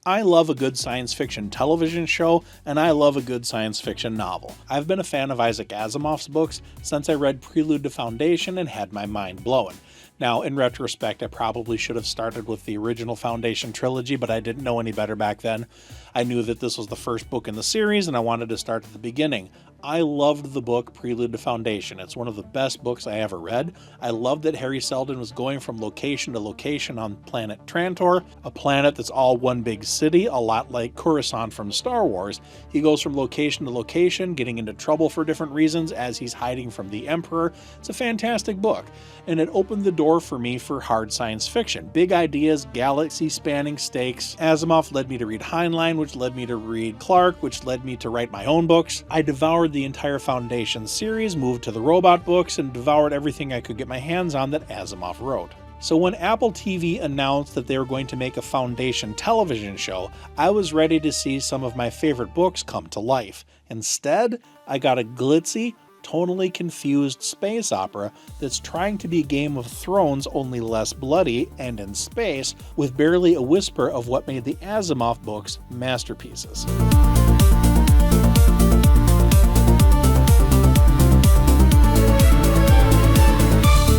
I love a good science fiction television show, and I love a good science fiction novel. I've been a fan of Isaac Asimov's books since I read Prelude to Foundation and had my mind blown. Now, in retrospect, I probably should have started with the original Foundation trilogy, but I didn't know any better back then. I knew that this was the first book in the series, and I wanted to start at the beginning. I loved the book Prelude to Foundation. It's one of the best books I ever read. I loved that Harry Seldon was going from location to location on planet Trantor, a planet that's all one big city, a lot like Coruscant from Star Wars. He goes from location to location, getting into trouble for different reasons as he's hiding from the Emperor. It's a fantastic book, and it opened the door for me for hard science fiction. Big ideas, galaxy-spanning stakes. Asimov led me to read Heinlein, which led me to read Clarke, which led me to write my own books. I devoured the entire Foundation series, moved to the robot books, and devoured everything I could get my hands on that Asimov wrote. So when Apple TV announced that they were going to make a Foundation television show, I was ready to see some of my favorite books come to life. Instead, I got a glitzy, tonally confused space opera that's trying to be Game of Thrones, only less bloody and in space, with barely a whisper of what made the Asimov books masterpieces.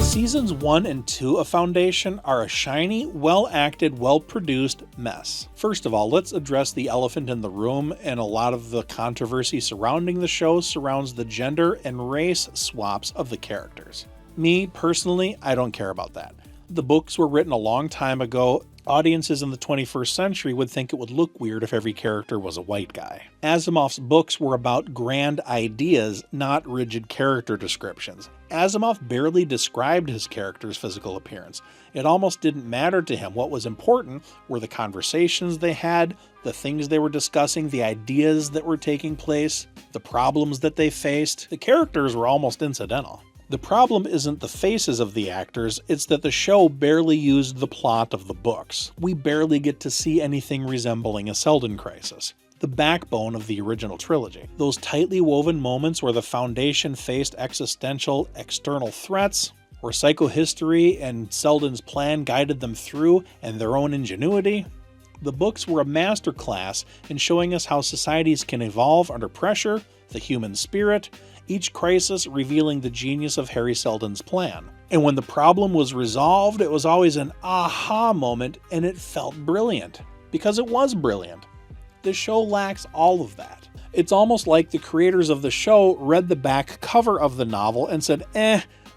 Seasons 1 and 2 of Foundation are a shiny, well-acted, well-produced mess. First of all, let's address the elephant in the room, and a lot of the controversy surrounding the show surrounds the gender and race swaps of the characters. Me, personally, I don't care about that. The books were written a long time ago. Audiences in the 21st century would think it would look weird if every character was a white guy. Asimov's books were about grand ideas, not rigid character descriptions. Asimov barely described his character's physical appearance. It almost didn't matter to him. What was important were the conversations they had, the things they were discussing, the ideas that were taking place, the problems that they faced. The characters were almost incidental. The problem isn't the faces of the actors, it's that the show barely used the plot of the books. We barely get to see anything resembling a Seldon crisis, the backbone of the original trilogy. Those tightly woven moments where the Foundation faced existential external threats, where psychohistory and Seldon's plan guided them through, and their own ingenuity. The books were a masterclass in showing us how societies can evolve under pressure, the human spirit, each crisis revealing the genius of Harry Seldon's plan. And when the problem was resolved, it was always an aha moment, and it felt brilliant. Because it was brilliant. The show lacks all of that. It's almost like the creators of the show read the back cover of the novel and said,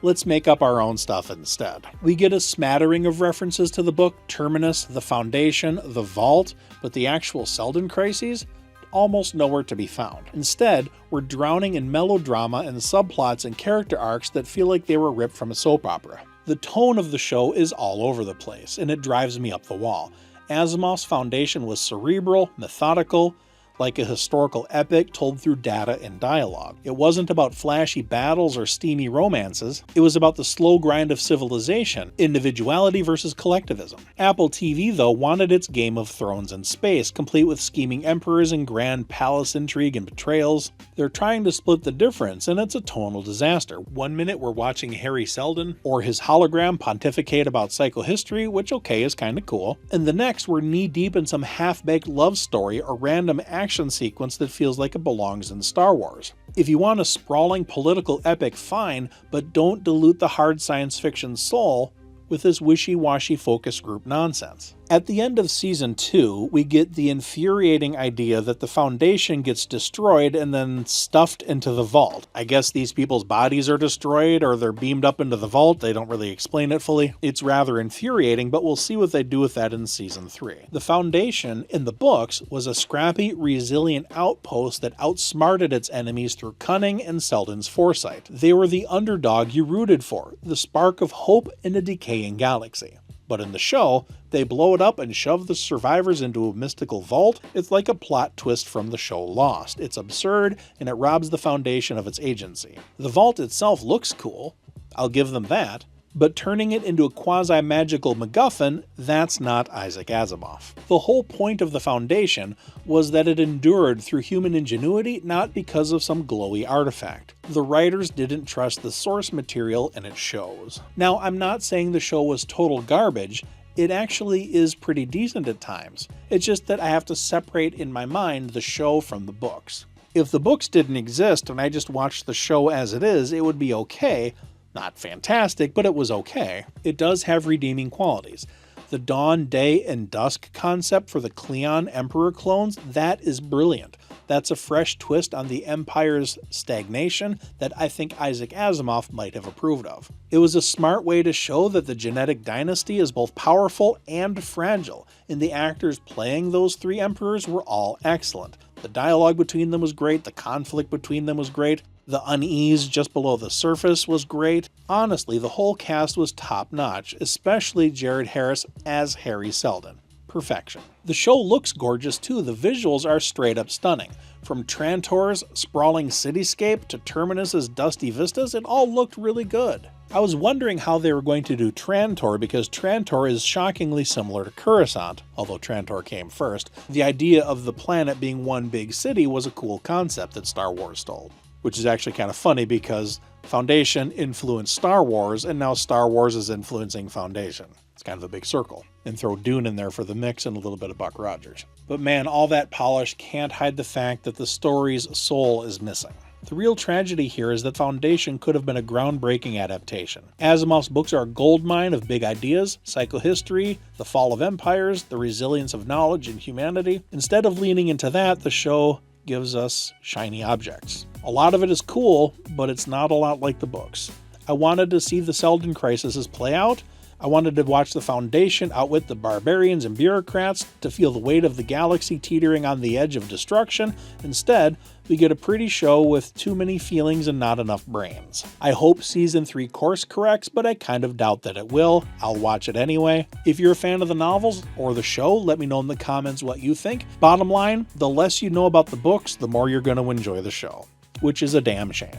let's make up our own stuff instead. We get a smattering of references to the book, Terminus, the Foundation, the Vault, but the actual Seldon crises? Almost nowhere to be found. Instead, we're drowning in melodrama and subplots and character arcs that feel like they were ripped from a soap opera. The tone of the show is all over the place, and it drives me up the wall. Asimov's Foundation was cerebral, methodical, like a historical epic told through data and dialogue. It wasn't about flashy battles or steamy romances. It was about the slow grind of civilization, individuality versus collectivism. Apple TV, though, wanted its Game of Thrones in space, complete with scheming emperors and grand palace intrigue and betrayals. They're trying to split the difference, and it's a tonal disaster. One minute we're watching Harry Seldon or his hologram pontificate about psychohistory, which okay is kinda cool, and the next we're knee-deep in some half-baked love story or random action sequence that feels like it belongs in Star Wars. If you want a sprawling political epic, fine, but don't dilute the hard science fiction soul with this wishy-washy focus group nonsense. At the end of Season 2, we get the infuriating idea that the Foundation gets destroyed and then stuffed into the vault. I guess these people's bodies are destroyed or they're beamed up into the vault. They don't really explain it fully. It's rather infuriating, but we'll see what they do with that in Season 3. The Foundation, in the books, was a scrappy, resilient outpost that outsmarted its enemies through cunning and Seldon's foresight. They were the underdog you rooted for, the spark of hope in a decaying galaxy. But in the show, they blow it up and shove the survivors into a mystical vault. It's like a plot twist from the show Lost. It's absurd, and it robs the Foundation of its agency. The vault itself looks cool, I'll give them that, but turning it into a quasi-magical MacGuffin, that's not Isaac Asimov. The whole point of the Foundation was that it endured through human ingenuity, not because of some glowy artifact. The writers didn't trust the source material, and it shows. Now, I'm not saying the show was total garbage. It actually is pretty decent at times. It's just that I have to separate in my mind the show from the books. If the books didn't exist and I just watched the show as it is, it would be okay. Not fantastic, but it was okay. It does have redeeming qualities. The dawn, day, and dusk concept for the Cleon Emperor clones, that is brilliant. That's a fresh twist on the Empire's stagnation that I think Isaac Asimov might have approved of. It was a smart way to show that the genetic dynasty is both powerful and fragile, and the actors playing those three emperors were all excellent. The dialogue between them was great, the conflict between them was great, the unease just below the surface was great. Honestly, the whole cast was top-notch, especially Jared Harris as Harry Seldon. Perfection. The show looks gorgeous too, the visuals are straight up stunning. From Trantor's sprawling cityscape to Terminus's dusty vistas, it all looked really good. I was wondering how they were going to do Trantor because Trantor is shockingly similar to Coruscant, although Trantor came first. The idea of the planet being one big city was a cool concept that Star Wars stole. Which is actually kind of funny because Foundation influenced Star Wars, and now Star Wars is influencing Foundation. It's kind of a big circle. And throw Dune in there for the mix and a little bit of Buck Rogers. But man, all that polish can't hide the fact that the story's soul is missing. The real tragedy here is that Foundation could have been a groundbreaking adaptation. Asimov's books are a goldmine of big ideas, psychohistory, the fall of empires, the resilience of knowledge and humanity. Instead of leaning into that, the show gives us shiny objects. A lot of it is cool, but it's not a lot like the books. I wanted to see the Seldon crises play out. I wanted to watch the Foundation outwit the barbarians and bureaucrats, to feel the weight of the galaxy teetering on the edge of destruction. Instead, we get a pretty show with too many feelings and not enough brains. I hope Season 3 course corrects, but I kind of doubt that it will. I'll watch it anyway. If you're a fan of the novels or the show, let me know in the comments what you think. Bottom line, the less you know about the books, the more you're going to enjoy the show, which is a damn shame.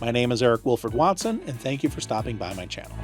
My name is Eric Wilford Watson, and thank you for stopping by my channel.